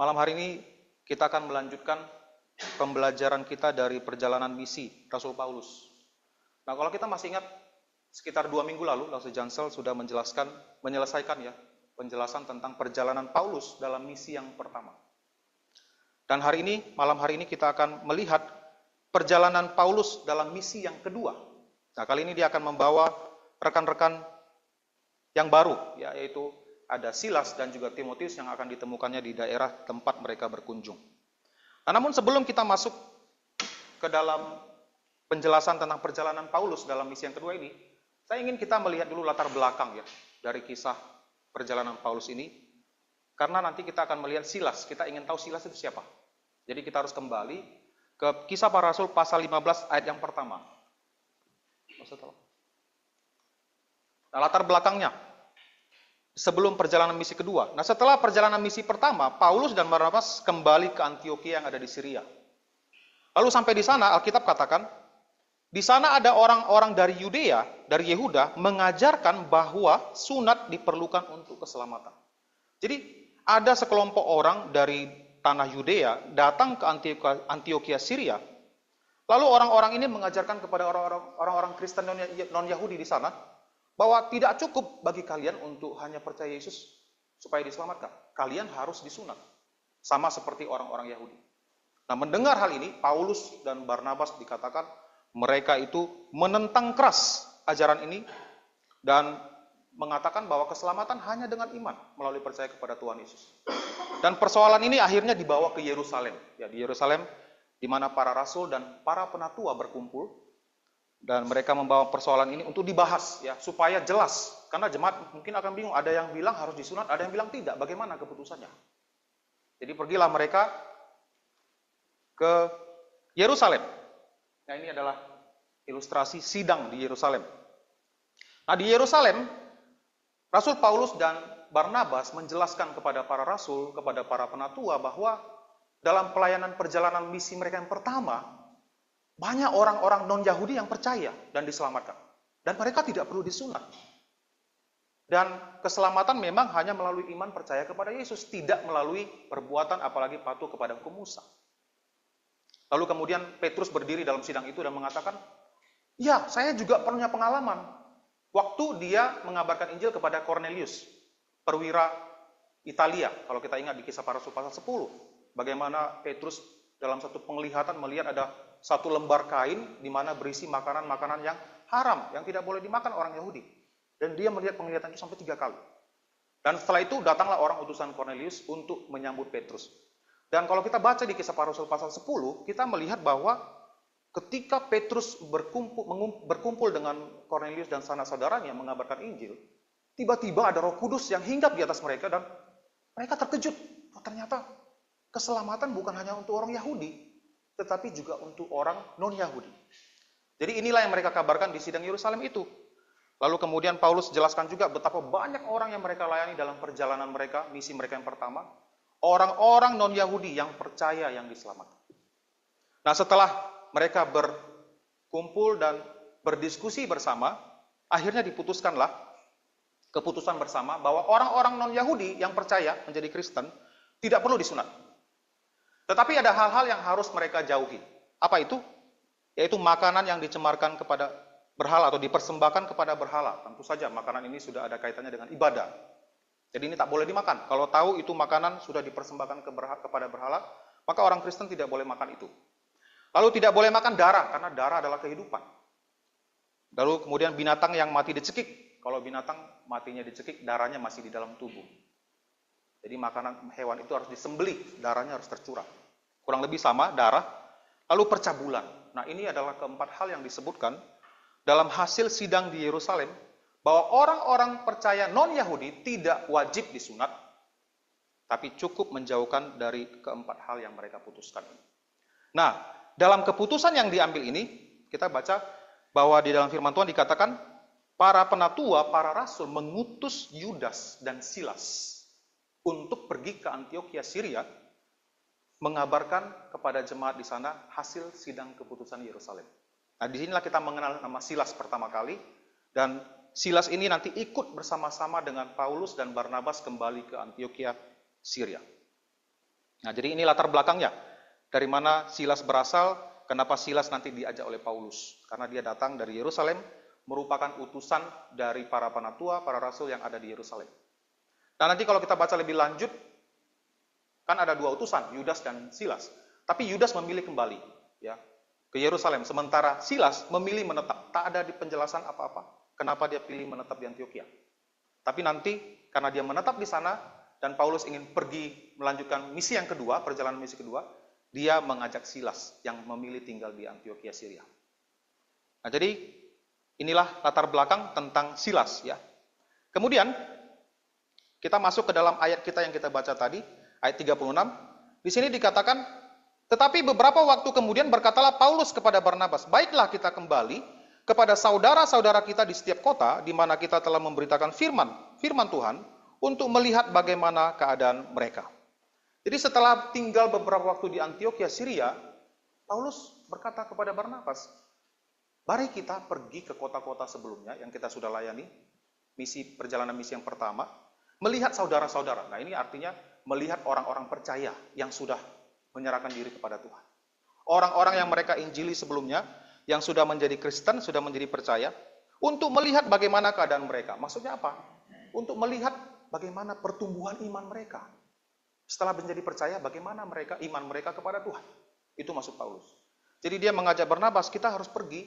Malam hari ini kita akan melanjutkan pembelajaran kita dari perjalanan misi Rasul Paulus. Nah, kalau kita masih ingat, sekitar 2 minggu lalu, Rasul Jansel sudah menyelesaikan ya, penjelasan tentang perjalanan Paulus dalam misi yang pertama. Dan hari ini, malam hari ini kita akan melihat perjalanan Paulus dalam misi yang kedua. Nah, kali ini dia akan membawa rekan-rekan yang baru, ya, yaitu ada Silas dan juga Timotius yang akan ditemukannya di daerah tempat mereka berkunjung. Nah, namun sebelum kita masuk ke dalam penjelasan tentang perjalanan Paulus dalam misi yang kedua ini, saya ingin kita melihat dulu latar belakang ya dari kisah perjalanan Paulus ini. Karena nanti kita akan melihat Silas, kita ingin tahu Silas itu siapa. Jadi kita harus kembali ke Kisah Para Rasul pasal 15 ayat yang pertama. Nah, latar belakangnya sebelum perjalanan misi kedua. Nah, setelah perjalanan misi pertama, Paulus dan Barnabas kembali ke Antiokhia yang ada di Syria. Lalu sampai di sana, Alkitab katakan, di sana ada orang-orang dari Yudea, dari Yehuda, mengajarkan bahwa sunat diperlukan untuk keselamatan. Jadi, ada sekelompok orang dari tanah Yudea datang ke Antiokhia, Syria. Lalu orang-orang ini mengajarkan kepada orang-orang Kristen non-Yahudi di sana, bahwa tidak cukup bagi kalian untuk hanya percaya Yesus supaya diselamatkan. Kalian harus disunat. Sama seperti orang-orang Yahudi. Nah, mendengar hal ini, Paulus dan Barnabas dikatakan mereka itu menentang keras ajaran ini dan mengatakan bahwa keselamatan hanya dengan iman melalui percaya kepada Tuhan Yesus. Dan persoalan ini akhirnya dibawa ke Yerusalem. Ya, di Yerusalem di mana para rasul dan para penatua berkumpul. Dan mereka membawa persoalan ini untuk dibahas ya supaya jelas. Karena jemaat mungkin akan bingung, ada yang bilang harus disunat, ada yang bilang tidak. Bagaimana keputusannya? Jadi pergilah mereka ke Yerusalem. Nah, ini adalah ilustrasi sidang di Yerusalem. Nah, di Yerusalem Rasul Paulus dan Barnabas menjelaskan kepada para rasul, kepada para penatua bahwa dalam pelayanan perjalanan misi mereka yang pertama, banyak orang-orang non-Yahudi yang percaya dan diselamatkan. Dan mereka tidak perlu disunat. Dan keselamatan memang hanya melalui iman percaya kepada Yesus, tidak melalui perbuatan apalagi patuh kepada hukum Musa. Lalu kemudian Petrus berdiri dalam sidang itu dan mengatakan, ya, saya juga punya pengalaman. Waktu dia mengabarkan Injil kepada Cornelius, perwira Italia, kalau kita ingat di Kisah Para Rasul pasal 10, bagaimana Petrus dalam satu penglihatan melihat ada satu lembar kain di mana berisi makanan-makanan yang haram, yang tidak boleh dimakan orang Yahudi. Dan dia melihat penglihatan itu sampai 3 kali. Dan setelah itu datanglah orang utusan Cornelius untuk menyambut Petrus. Dan kalau kita baca di Kisah Para Rasul pasal 10, kita melihat bahwa ketika Petrus berkumpul dengan Cornelius dan sanak saudaranya mengabarkan Injil, tiba-tiba ada Roh Kudus yang hinggap di atas mereka dan mereka terkejut. Oh, ternyata keselamatan bukan hanya untuk orang Yahudi, tetapi juga untuk orang non-Yahudi. Jadi inilah yang mereka kabarkan di sidang Yerusalem itu. Lalu kemudian Paulus jelaskan juga betapa banyak orang yang mereka layani dalam perjalanan mereka, misi mereka yang pertama. Orang-orang non-Yahudi yang percaya yang diselamatkan. Nah, setelah mereka berkumpul dan berdiskusi bersama, akhirnya diputuskanlah keputusan bersama bahwa orang-orang non-Yahudi yang percaya menjadi Kristen tidak perlu disunat. Tetapi ada hal-hal yang harus mereka jauhi. Apa itu? Yaitu makanan yang dicemarkan kepada berhala atau dipersembahkan kepada berhala. Tentu saja makanan ini sudah ada kaitannya dengan ibadah. Jadi ini tak boleh dimakan. Kalau tahu itu makanan sudah dipersembahkan kepada berhala, maka orang Kristen tidak boleh makan itu. Lalu tidak boleh makan darah, karena darah adalah kehidupan. Lalu kemudian binatang yang mati dicekik. Kalau binatang matinya dicekik, darahnya masih di dalam tubuh. Jadi makanan hewan itu harus disembelih, darahnya harus tercurah. Kurang lebih sama, darah. Lalu percabulan. Nah, ini adalah keempat hal yang disebutkan dalam hasil sidang di Yerusalem, bahwa orang-orang percaya non-Yahudi tidak wajib disunat, tapi cukup menjauhkan dari keempat hal yang mereka putuskan. Nah, dalam keputusan yang diambil ini, kita baca bahwa di dalam firman Tuhan dikatakan, para penatua, para rasul mengutus Yudas dan Silas untuk pergi ke Antiokhia, Syria, mengabarkan kepada jemaat di sana hasil sidang keputusan Yerusalem. Nah, disinilah kita mengenal nama Silas pertama kali, dan Silas ini nanti ikut bersama-sama dengan Paulus dan Barnabas kembali ke Antiokhia, Syria. Nah, jadi ini latar belakangnya. Dari mana Silas berasal, kenapa Silas nanti diajak oleh Paulus. Karena dia datang dari Yerusalem, merupakan utusan dari para penatua, para rasul yang ada di Yerusalem. Dan nanti kalau kita baca lebih lanjut, kan ada dua utusan, Yudas dan Silas. Tapi Yudas memilih kembali ya ke Yerusalem, sementara Silas memilih menetap. Tak ada di penjelasan apa-apa kenapa dia pilih menetap di Antioquia. Tapi nanti karena dia menetap di sana dan Paulus ingin pergi melanjutkan misi yang kedua, perjalanan misi kedua, dia mengajak Silas yang memilih tinggal di Antioquia, Syria. Nah, jadi inilah latar belakang tentang Silas ya. Kemudian kita masuk ke dalam ayat kita yang kita baca tadi, ayat 36. Di sini dikatakan, tetapi beberapa waktu kemudian berkatalah Paulus kepada Barnabas, baiklah kita kembali kepada saudara-saudara kita di setiap kota di mana kita telah memberitakan firman Tuhan untuk melihat bagaimana keadaan mereka. Jadi setelah tinggal beberapa waktu di Antioquia, Syria, Paulus berkata kepada Barnabas, mari kita pergi ke kota-kota sebelumnya yang kita sudah layani, perjalanan misi yang pertama, melihat saudara-saudara. Nah, ini artinya melihat orang-orang percaya yang sudah menyerahkan diri kepada Tuhan. Orang-orang yang mereka injili sebelumnya, yang sudah menjadi Kristen, sudah menjadi percaya, untuk melihat bagaimana keadaan mereka. Maksudnya apa? Untuk melihat bagaimana pertumbuhan iman mereka. Setelah menjadi percaya, bagaimana iman mereka kepada Tuhan. Itu maksud Paulus. Jadi dia mengajak Barnabas, kita harus pergi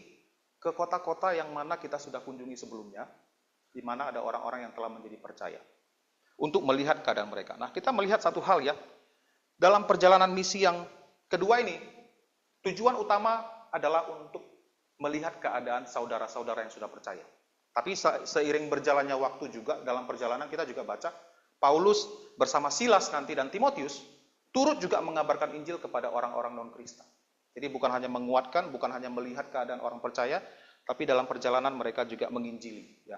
ke kota-kota yang mana kita sudah kunjungi sebelumnya, di mana ada orang-orang yang telah menjadi percaya, untuk melihat keadaan mereka. Nah, kita melihat satu hal ya, dalam perjalanan misi yang kedua ini, tujuan utama adalah untuk melihat keadaan saudara-saudara yang sudah percaya. Tapi seiring berjalannya waktu juga, dalam perjalanan kita juga baca, Paulus bersama Silas nanti dan Timotius, turut juga mengabarkan Injil kepada orang-orang non-Kristen. Jadi bukan hanya menguatkan, bukan hanya melihat keadaan orang percaya, tapi dalam perjalanan mereka juga menginjili. Ya.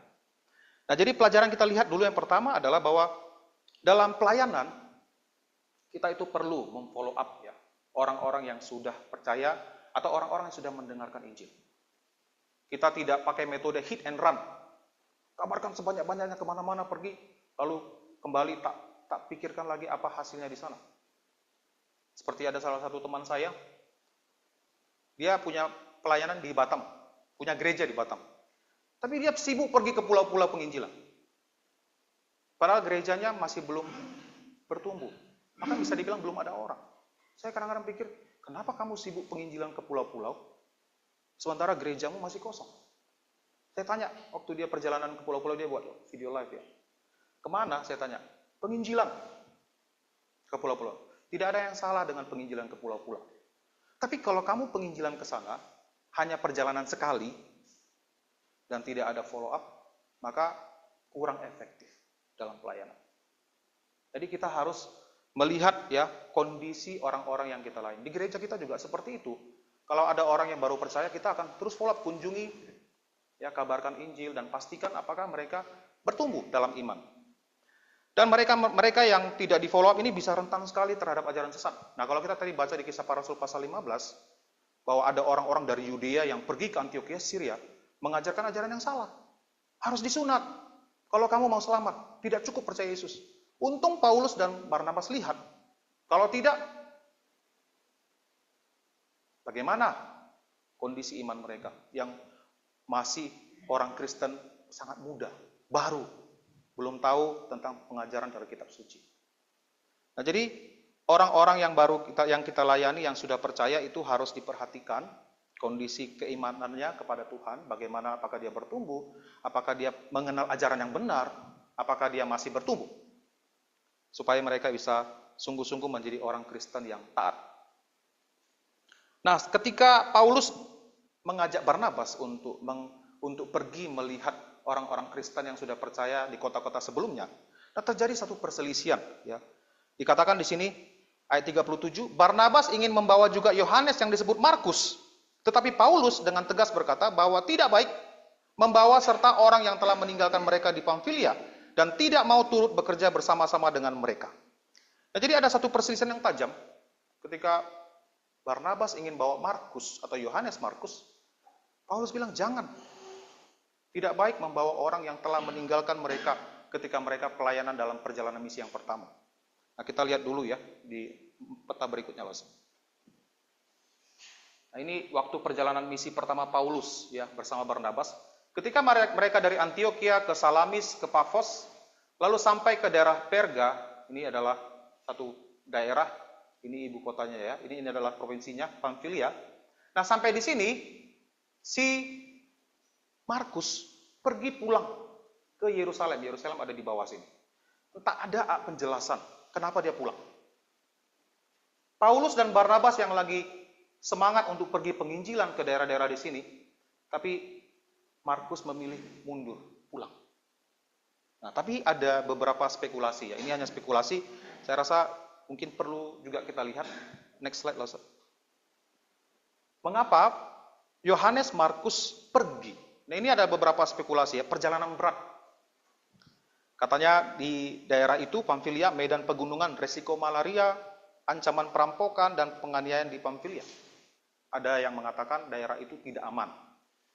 Nah, jadi pelajaran kita lihat dulu yang pertama adalah bahwa dalam pelayanan kita itu perlu memfollow up ya orang-orang yang sudah percaya atau orang-orang yang sudah mendengarkan Injil. Kita tidak pakai metode hit and run, kabarkan sebanyak-banyaknya kemana-mana pergi, lalu kembali tak pikirkan lagi apa hasilnya di sana. Seperti ada salah satu teman saya, dia punya pelayanan di Batam, punya gereja di Batam. Tapi dia sibuk pergi ke pulau-pulau penginjilan. Padahal gerejanya masih belum bertumbuh. Maka bisa dibilang belum ada orang. Saya kadang-kadang pikir, kenapa kamu sibuk penginjilan ke pulau-pulau, sementara gerejamu masih kosong? Saya tanya, waktu dia perjalanan ke pulau-pulau, dia buat video live ya. Kemana? Saya tanya. Penginjilan ke pulau-pulau. Tidak ada yang salah dengan penginjilan ke pulau-pulau. Tapi kalau kamu penginjilan ke sana, hanya perjalanan sekali, dan tidak ada follow up, maka kurang efektif dalam pelayanan. Jadi kita harus melihat ya kondisi orang-orang yang kita layani. Di gereja kita juga seperti itu. Kalau ada orang yang baru percaya, kita akan terus follow up, kunjungi, ya kabarkan Injil dan pastikan apakah mereka bertumbuh dalam iman. Dan mereka yang tidak di follow up ini bisa rentan sekali terhadap ajaran sesat. Nah, kalau kita tadi baca di Kisah Para Rasul pasal 15, bahwa ada orang-orang dari Yudea yang pergi ke Antioquia, Syria, mengajarkan ajaran yang salah. Harus disunat. Kalau kamu mau selamat, tidak cukup percaya Yesus. Untung Paulus dan Barnabas lihat. Kalau tidak, bagaimana kondisi iman mereka yang masih orang Kristen sangat muda, baru, belum tahu tentang pengajaran dari kitab suci. Nah, jadi orang-orang yang kita layani yang sudah percaya itu harus diperhatikan kondisi keimanannya kepada Tuhan, bagaimana, apakah dia bertumbuh, apakah dia mengenal ajaran yang benar, apakah dia masih bertumbuh, supaya mereka bisa sungguh-sungguh menjadi orang Kristen yang taat. Nah, ketika Paulus mengajak Barnabas untuk pergi melihat orang-orang Kristen yang sudah percaya di kota-kota sebelumnya, nah terjadi satu perselisihan. Ya. Dikatakan di sini ayat 37, Barnabas ingin membawa juga Yohanes yang disebut Markus. Tetapi Paulus dengan tegas berkata bahwa tidak baik membawa serta orang yang telah meninggalkan mereka di Pamfilia dan tidak mau turut bekerja bersama-sama dengan mereka. Nah, jadi ada satu perselisihan yang tajam ketika Barnabas ingin bawa Markus atau Yohanes Markus. Paulus bilang jangan. Tidak baik membawa orang yang telah meninggalkan mereka ketika mereka pelayanan dalam perjalanan misi yang pertama. Nah, kita lihat dulu ya di peta berikutnya, Los. Nah, ini waktu perjalanan misi pertama Paulus ya bersama Barnabas. Ketika mereka dari Antioquia ke Salamis, ke Pafos, lalu sampai ke daerah Perga, ini adalah satu daerah, ini ibu kotanya ya, ini adalah provinsinya, Pamfilia. Nah, sampai di sini, si Markus pergi pulang ke Yerusalem. Yerusalem ada di bawah sini. Tak ada penjelasan kenapa dia pulang. Paulus dan Barnabas yang lagi semangat untuk pergi penginjilan ke daerah-daerah di sini, tapi Markus memilih mundur, pulang. Nah, tapi ada beberapa spekulasi ya. Ini hanya spekulasi. Saya rasa mungkin perlu juga kita lihat. Next slide, Lasa. Mengapa Yohanes Markus pergi? Nah, ini ada beberapa spekulasi ya. Perjalanan berat. Katanya di daerah itu, Pamfilia, medan pegunungan, resiko malaria, ancaman perampokan dan penganiayaan di Pamfilia. Ada yang mengatakan daerah itu tidak aman.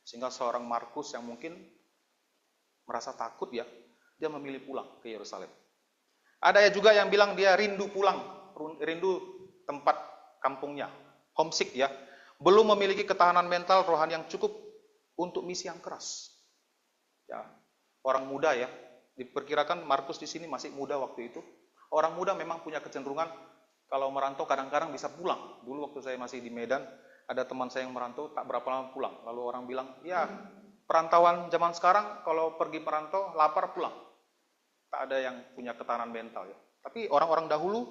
Sehingga seorang Markus yang mungkin merasa takut ya, dia memilih pulang ke Yerusalem. Ada juga yang bilang dia rindu pulang, rindu tempat kampungnya, homesick ya. Belum memiliki ketahanan mental rohani yang cukup untuk misi yang keras. Ya, orang muda ya, diperkirakan Markus di sini masih muda waktu itu. Orang muda memang punya kecenderungan kalau merantau kadang-kadang bisa pulang. Dulu waktu saya masih di Medan, ada teman saya yang merantau tak berapa lama pulang. Lalu orang bilang, ya perantauan zaman sekarang kalau pergi merantau lapar pulang. Tak ada yang punya ketahanan mental ya. Tapi orang-orang dahulu,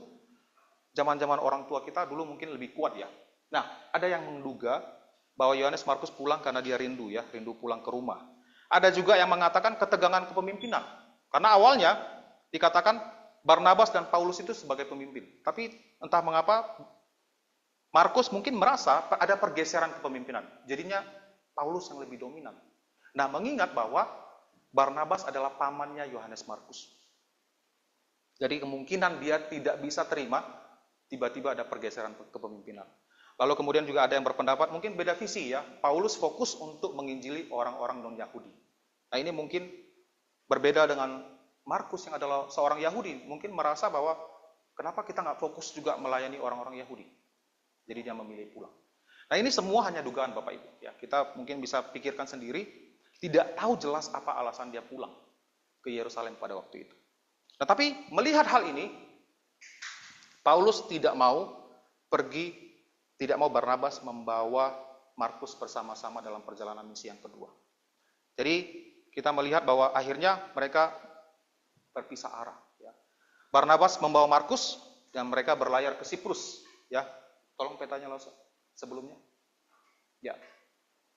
zaman-zaman orang tua kita dulu mungkin lebih kuat ya. Nah, ada yang menduga bahwa Yohanes Markus pulang karena dia rindu ya, rindu pulang ke rumah. Ada juga yang mengatakan ketegangan kepemimpinan. Karena awalnya dikatakan Barnabas dan Paulus itu sebagai pemimpin. Tapi entah mengapa Markus mungkin merasa ada pergeseran kepemimpinan. Jadinya Paulus yang lebih dominan. Nah, mengingat bahwa Barnabas adalah pamannya Yohanes Markus. Jadi kemungkinan dia tidak bisa terima tiba-tiba ada pergeseran kepemimpinan. Lalu kemudian juga ada yang berpendapat mungkin beda visi ya. Paulus fokus untuk menginjili orang-orang non-Yahudi. Nah, ini mungkin berbeda dengan Markus yang adalah seorang Yahudi. Mungkin merasa bahwa kenapa kita nggak fokus juga melayani orang-orang Yahudi. Jadi dia memilih pulang. Nah, ini semua hanya dugaan Bapak Ibu. Ya, kita mungkin bisa pikirkan sendiri. Tidak tahu jelas apa alasan dia pulang ke Yerusalem pada waktu itu. Nah, tapi melihat hal ini, Paulus tidak mau pergi, tidak mau Barnabas membawa Markus bersama-sama dalam perjalanan misi yang kedua. Jadi kita melihat bahwa akhirnya mereka berpisah arah. Ya. Barnabas membawa Markus dan mereka berlayar ke Siprus. Ya, tolong petanya Lasa sebelumnya. Ya.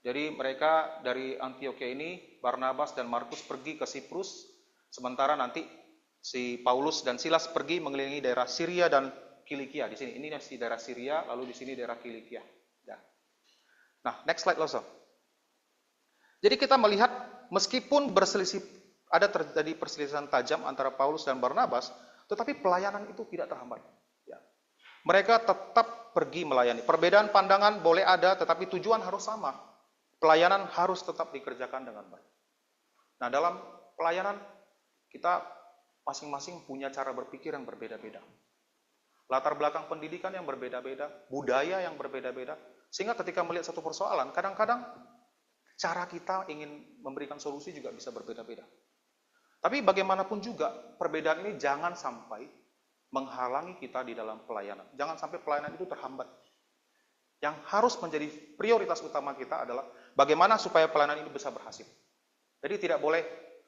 Jadi mereka dari Antioquia ini, Barnabas dan Markus pergi ke Siprus, sementara nanti si Paulus dan Silas pergi mengelilingi daerah Syria dan Kilikia. Di sini ini di daerah Syria, lalu di sini daerah Kilikia. Ya. Nah, next slide Lasa. Jadi kita melihat meskipun ada terjadi perselisihan tajam antara Paulus dan Barnabas, tetapi pelayanan itu tidak terhambat. Ya. Mereka tetap pergi melayani. Perbedaan pandangan boleh ada, tetapi tujuan harus sama. Pelayanan harus tetap dikerjakan dengan baik. Nah, dalam pelayanan kita masing-masing punya cara berpikir yang berbeda-beda. Latar belakang pendidikan yang berbeda-beda, budaya yang berbeda-beda, sehingga ketika melihat satu persoalan, kadang-kadang cara kita ingin memberikan solusi juga bisa berbeda-beda. Tapi bagaimanapun juga, perbedaan ini jangan sampai menghalangi kita di dalam pelayanan. Jangan sampai pelayanan itu terhambat. Yang harus menjadi prioritas utama kita adalah bagaimana supaya pelayanan ini bisa berhasil. Jadi tidak boleh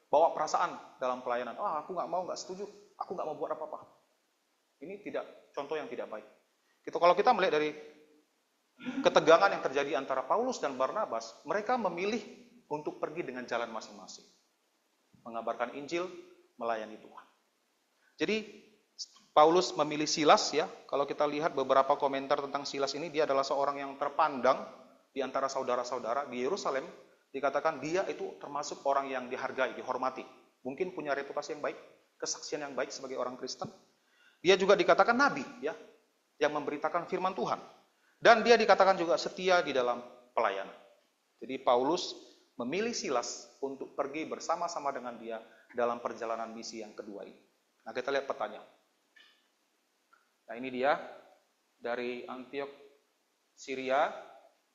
bawa perasaan dalam pelayanan. Aku nggak mau, nggak setuju, aku nggak mau buat apa-apa. Ini tidak contoh yang tidak baik. Kalau kita melihat dari ketegangan yang terjadi antara Paulus dan Barnabas, mereka memilih untuk pergi dengan jalan masing-masing. Mengabarkan Injil, melayani Tuhan. Jadi Paulus memilih Silas ya. Kalau kita lihat beberapa komentar tentang Silas ini, dia adalah seorang yang terpandang di antara saudara-saudara di Yerusalem. Dikatakan dia itu termasuk orang yang dihargai, dihormati. Mungkin punya reputasi yang baik, kesaksian yang baik sebagai orang Kristen. Dia juga dikatakan nabi ya, yang memberitakan firman Tuhan. Dan dia dikatakan juga setia di dalam pelayanan. Jadi Paulus memilih Silas untuk pergi bersama-sama dengan dia dalam perjalanan misi yang kedua ini. Nah, kita lihat petanya. Nah ini dia, dari Antiok, Syria,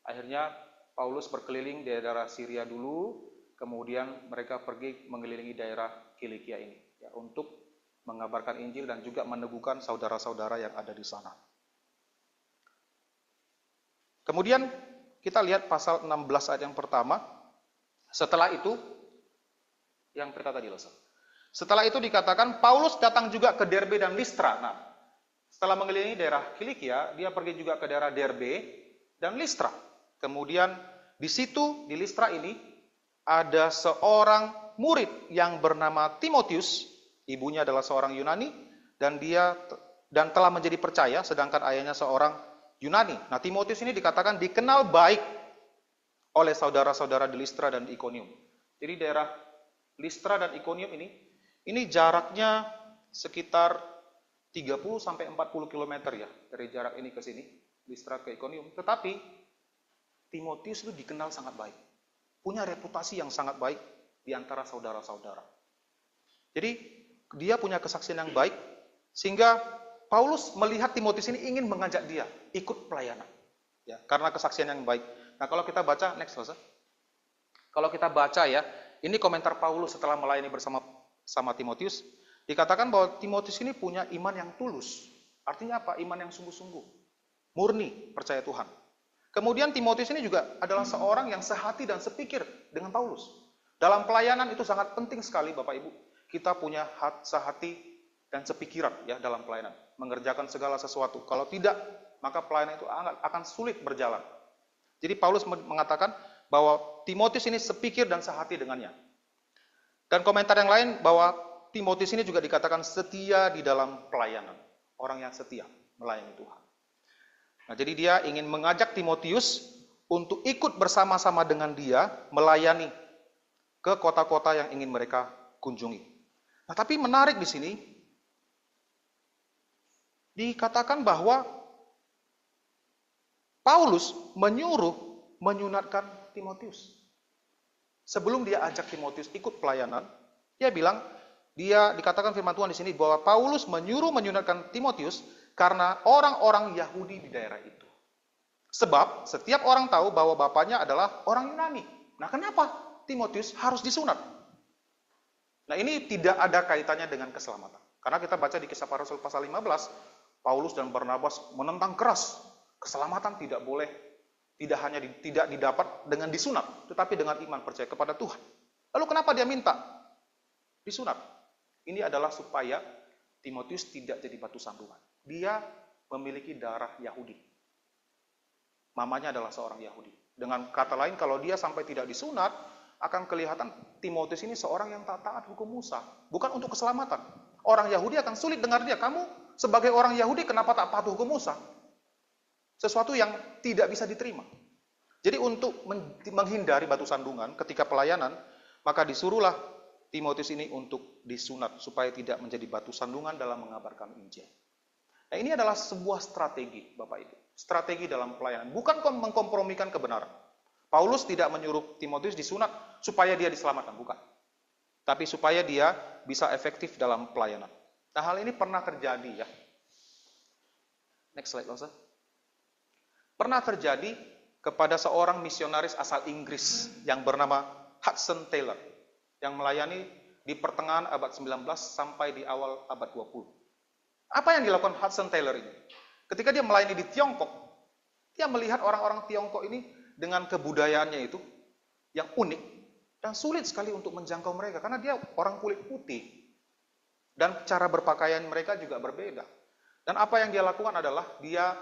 akhirnya Paulus berkeliling di daerah Syria dulu, kemudian mereka pergi mengelilingi daerah Kilikia ini, ya, untuk mengabarkan Injil dan juga meneguhkan saudara-saudara yang ada di sana. Kemudian kita lihat pasal 16 ayat yang pertama. Setelah itu, yang kita tadi loh. Setelah itu dikatakan Paulus datang juga ke Derbe dan Listra. Nah, setelah mengelilingi daerah Kilikia, dia pergi juga ke daerah Derbe dan Listra. Kemudian di situ, di Listra ini, ada seorang murid yang bernama Timotius. Ibunya adalah seorang Yunani, dan telah menjadi percaya, sedangkan ayahnya seorang Yunani. Nah, Timotius ini dikatakan dikenal baik oleh saudara-saudara di Listra dan Ikonium. Jadi daerah Listra dan Ikonium ini jaraknya sekitar 30 sampai 40 km ya, dari jarak ini ke sini, Listra ke Ikonium. Tetapi Timotius itu dikenal sangat baik, punya reputasi yang sangat baik di antara saudara-saudara. Jadi dia punya kesaksian yang baik, sehingga Paulus melihat Timotius ini ingin mengajak dia ikut pelayanan, ya, karena kesaksian yang baik. Nah, kalau kita baca, next verse. Kalau kita baca ya, ini komentar Paulus setelah melayani bersama Timotius, dikatakan bahwa Timotius ini punya iman yang tulus. Artinya apa? Iman yang sungguh-sungguh, murni, percaya Tuhan. Kemudian Timotius ini juga adalah seorang yang sehati dan sepikir dengan Paulus. Dalam pelayanan itu sangat penting sekali Bapak Ibu. Kita punya sehati dan sepikiran ya dalam pelayanan. Mengerjakan segala sesuatu. Kalau tidak, maka pelayanan itu akan sulit berjalan. Jadi Paulus mengatakan bahwa Timotius ini sepikir dan sehati dengannya. Dan komentar yang lain bahwa Timotius ini juga dikatakan setia di dalam pelayanan. Orang yang setia melayani Tuhan. Nah, jadi dia ingin mengajak Timotius untuk ikut bersama-sama dengan dia melayani ke kota-kota yang ingin mereka kunjungi. Nah, tapi menarik di sini dikatakan bahwa Paulus menyunatkan Timotius. Sebelum dia ajak Timotius ikut pelayanan, dia dikatakan firman Tuhan di sini bahwa Paulus menyunatkan Timotius karena orang-orang Yahudi di daerah itu. Sebab setiap orang tahu bahwa bapaknya adalah orang Yunani. Nah, kenapa Timotius harus disunat? Nah, ini tidak ada kaitannya dengan keselamatan. Karena kita baca di Kisah Para Rasul pasal 15, Paulus dan Barnabas menentang keras keselamatan tidak didapat dengan disunat, tetapi dengan iman percaya kepada Tuhan. Lalu kenapa dia minta disunat? Ini adalah supaya Timotius tidak jadi batu sandungan. Dia memiliki darah Yahudi. Mamanya adalah seorang Yahudi. Dengan kata lain, kalau dia sampai tidak disunat, akan kelihatan Timotius ini seorang yang tak taat hukum Musa. Bukan untuk keselamatan. Orang Yahudi akan sulit dengar dia. Kamu sebagai orang Yahudi kenapa tak patuh hukum Musa? Sesuatu yang tidak bisa diterima. Jadi untuk menghindari batu sandungan ketika pelayanan, maka disuruhlah Timotius ini untuk disunat supaya tidak menjadi batu sandungan dalam mengabarkan Injil. Nah, ini adalah sebuah strategi, Bapak Ibu. Strategi dalam pelayanan, bukan mengkompromikan kebenaran. Paulus tidak menyuruh Timotius disunat supaya dia diselamatkan, bukan. Tapi supaya dia bisa efektif dalam pelayanan. Nah, hal ini pernah terjadi ya. Next slide, Lisa. Pernah terjadi kepada seorang misionaris asal Inggris yang bernama Hudson Taylor yang melayani di pertengahan abad 19 sampai di awal abad 20. Apa yang dilakukan Hudson Taylor ini? Ketika dia melayani di Tiongkok, dia melihat orang-orang Tiongkok ini dengan kebudayaannya itu yang unik dan sulit sekali untuk menjangkau mereka karena dia orang kulit putih dan cara berpakaian mereka juga berbeda. Dan apa yang dia lakukan adalah dia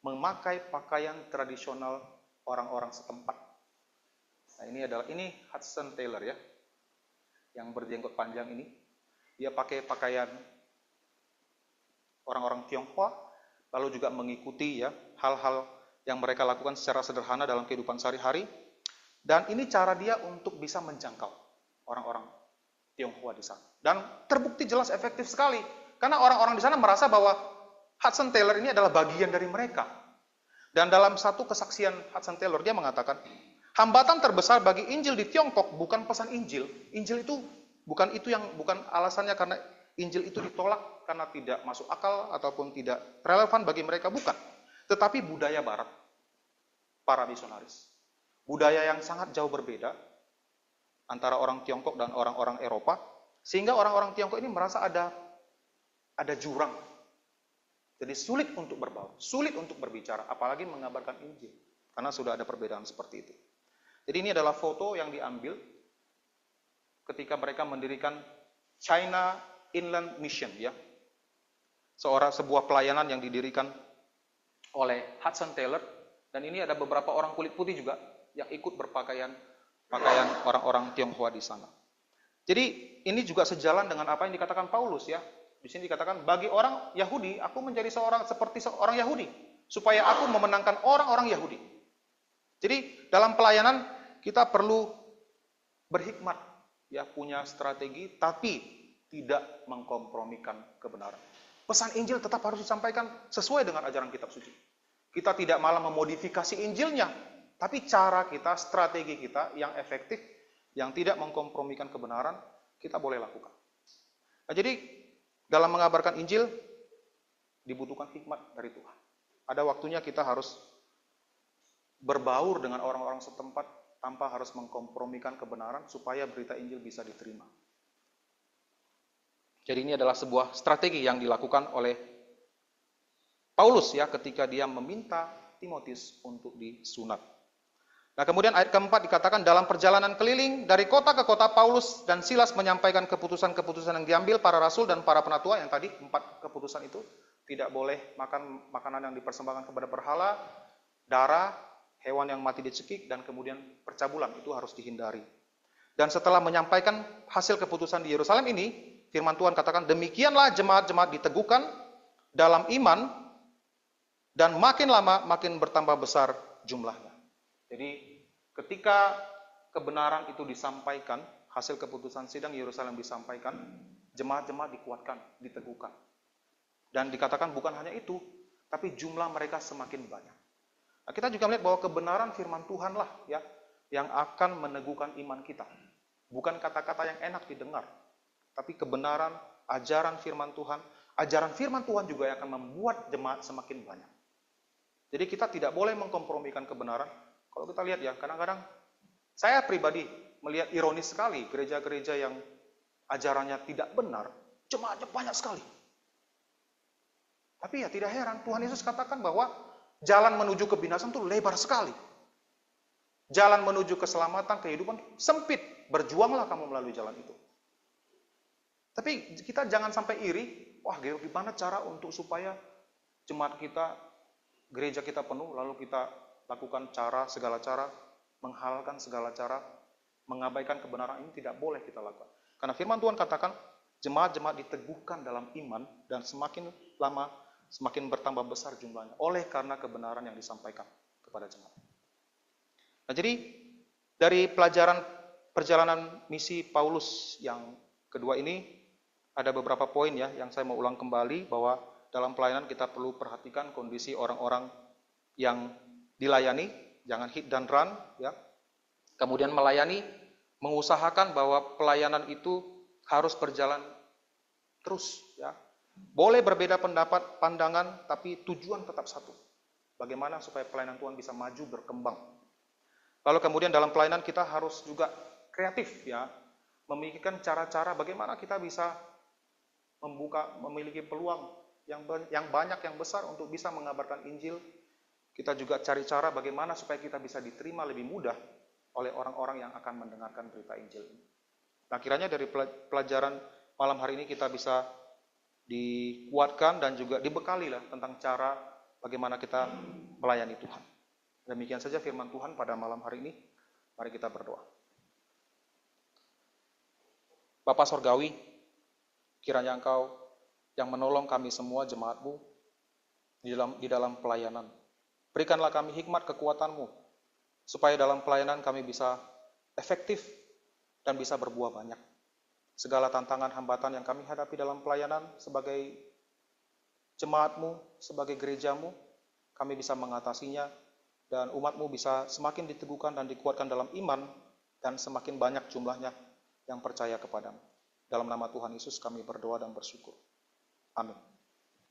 memakai pakaian tradisional orang-orang setempat. Nah, ini Hudson Taylor ya, yang berjenggot panjang ini. Dia pakai pakaian orang-orang Tionghoa, lalu juga mengikuti ya hal-hal yang mereka lakukan secara sederhana dalam kehidupan sehari-hari. Dan ini cara dia untuk bisa menjangkau orang-orang Tionghoa di sana. Dan terbukti jelas efektif sekali, karena orang-orang di sana merasa bahwa Hudson Taylor ini adalah bagian dari mereka. Dan dalam satu kesaksian Hudson Taylor, dia mengatakan, hambatan terbesar bagi Injil di Tiongkok bukan pesan Injil. Injil itu bukan alasannya karena Injil itu ditolak karena tidak masuk akal ataupun tidak relevan bagi mereka, bukan. Tetapi budaya barat, para misionaris. Budaya yang sangat jauh berbeda antara orang Tiongkok dan orang-orang Eropa, sehingga orang-orang Tiongkok ini merasa ada jurang. Jadi sulit untuk berbaur, sulit untuk berbicara, apalagi mengabarkan Injil. Karena sudah ada perbedaan seperti itu. Jadi ini adalah foto yang diambil ketika mereka mendirikan China Inland Mission, ya. Sebuah pelayanan yang didirikan oleh Hudson Taylor, dan ini ada beberapa orang kulit putih juga yang ikut berpakaian orang-orang Tionghoa di sana. Jadi ini juga sejalan dengan apa yang dikatakan Paulus, ya. Di sini dikatakan, bagi orang Yahudi, aku menjadi seperti seorang Yahudi, supaya aku memenangkan orang-orang Yahudi. Jadi dalam pelayanan kita perlu berhikmat, ya, punya strategi, tapi tidak mengkompromikan kebenaran. Pesan Injil tetap harus disampaikan sesuai dengan ajaran kitab suci. Kita tidak malah memodifikasi Injilnya, tapi cara kita, strategi kita yang efektif, yang tidak mengkompromikan kebenaran, kita boleh lakukan. Nah, jadi dalam mengabarkan Injil dibutuhkan hikmat dari Tuhan. Ada waktunya kita harus berbaur dengan orang-orang setempat tanpa harus mengkompromikan kebenaran supaya berita Injil bisa diterima. Jadi ini adalah sebuah strategi yang dilakukan oleh Paulus, ya, ketika dia meminta Timotius untuk disunat. Nah, kemudian ayat keempat dikatakan, dalam perjalanan keliling dari kota ke kota, Paulus dan Silas menyampaikan keputusan-keputusan yang diambil para rasul dan para penatua, yang tadi 4 keputusan itu. Tidak boleh makan makanan yang dipersembahkan kepada berhala, darah, hewan yang mati dicekik, dan kemudian percabulan, itu harus dihindari. Dan setelah menyampaikan hasil keputusan di Yerusalem ini, firman Tuhan katakan, demikianlah jemaat-jemaat diteguhkan dalam iman, dan makin lama makin bertambah besar jumlahnya. Jadi ketika kebenaran itu disampaikan, hasil keputusan sidang Yerusalem disampaikan, jemaat-jemaat dikuatkan, diteguhkan. Dan dikatakan bukan hanya itu, tapi jumlah mereka semakin banyak. Nah, kita juga melihat bahwa kebenaran firman Tuhanlah, ya, yang akan meneguhkan iman kita. Bukan kata-kata yang enak didengar, tapi kebenaran, ajaran firman Tuhan juga yang akan membuat jemaat semakin banyak. Jadi kita tidak boleh mengkompromikan kebenaran. Kalau kita lihat, ya, kadang-kadang saya pribadi melihat ironis sekali gereja-gereja yang ajarannya tidak benar, jemaatnya banyak sekali. Tapi ya tidak heran, Tuhan Yesus katakan bahwa jalan menuju kebinasan itu lebar sekali. Jalan menuju keselamatan, kehidupan sempit. Berjuanglah kamu melalui jalan itu. Tapi kita jangan sampai iri, wah, gimana cara untuk supaya jemaat kita, gereja kita penuh, lalu kita lakukan segala cara, menghalalkan segala cara, mengabaikan kebenaran. Ini tidak boleh kita lakukan. Karena firman Tuhan katakan, jemaat-jemaat diteguhkan dalam iman, dan semakin lama, semakin bertambah besar jumlahnya, oleh karena kebenaran yang disampaikan kepada jemaat. Nah, jadi dari pelajaran perjalanan misi Paulus yang kedua ini, ada beberapa poin, ya, yang saya mau ulang kembali, bahwa dalam pelayanan kita perlu perhatikan kondisi orang-orang yang dilayani, jangan hit dan run, ya. Kemudian melayani, mengusahakan bahwa pelayanan itu harus berjalan terus, ya. Boleh berbeda pendapat, pandangan, tapi tujuan tetap satu. Bagaimana supaya pelayanan Tuhan bisa maju, berkembang. Lalu kemudian dalam pelayanan kita harus juga kreatif, ya, memikirkan cara-cara bagaimana kita bisa memiliki peluang yang banyak, yang besar untuk bisa mengabarkan Injil. Kita juga cari cara bagaimana supaya kita bisa diterima lebih mudah oleh orang-orang yang akan mendengarkan berita Injil ini. Nah, kiranya dari pelajaran malam hari ini kita bisa dikuatkan dan juga dibekali lah tentang cara bagaimana kita melayani Tuhan. Demikian saja firman Tuhan pada malam hari ini. Mari kita berdoa. Bapa Sorgawi, kiranya Engkau yang menolong kami semua jemaat-Mu di dalam pelayanan. Berikanlah kami hikmat kekuatan-Mu, supaya dalam pelayanan kami bisa efektif dan bisa berbuah banyak. Segala tantangan hambatan yang kami hadapi dalam pelayanan sebagai jemaat-Mu, sebagai gereja-Mu, kami bisa mengatasinya, dan umat-Mu bisa semakin diteguhkan dan dikuatkan dalam iman, dan semakin banyak jumlahnya yang percaya kepadamu. Dalam nama Tuhan Yesus kami berdoa dan bersyukur. Amin.